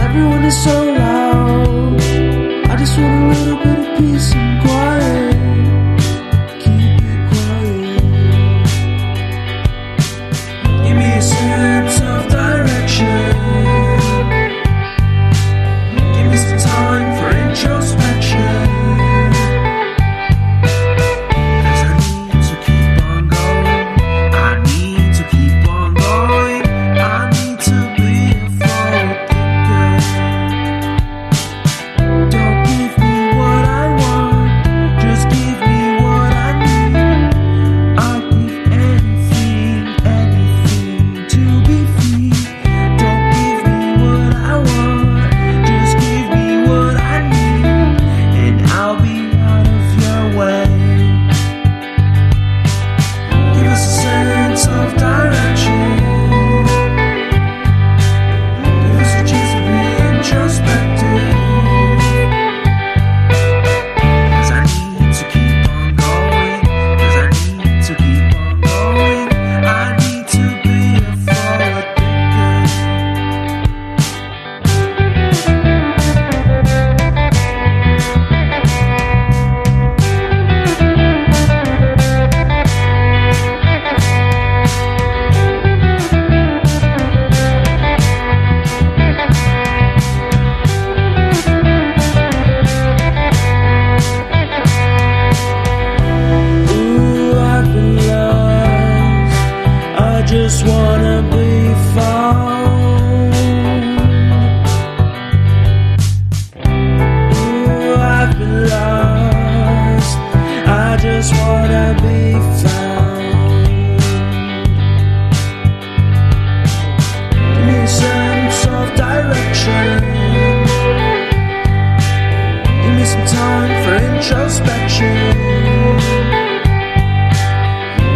Everyone is so loud. I just want a little bit of peace and quiet. Keep it quiet. Give me a sense of direction. Give me some time for introspection. 'Cause I need to keep on going. I need to keep on going. I need to be a forward thinker. Don't give me what I want, just give me what I need. I'll give anything, anything to be free. Don't give me what I want, just give me what I need, and I'll be out of your way. Give us a sense of direction. Give us a chance to be introspective. 'Cause I need to keep on going. 'Cause I need to keep on going. I need to be a forward thinker. Ooh, I've been lost. I just wanna be found. Ooh, I've been lost. I just wanna be found. Give me a sense of direction. Give me some time for introspection.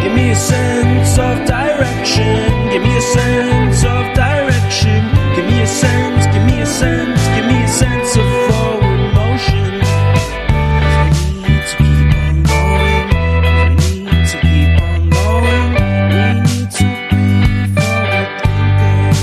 Give me a sense of direction. Give me a sense of direction. Give me a sense, give me a sense, give me a sense of forward motion. 'Cause we need to keep on going. 'Cause we need to keep on going. We need to be forward thinkers.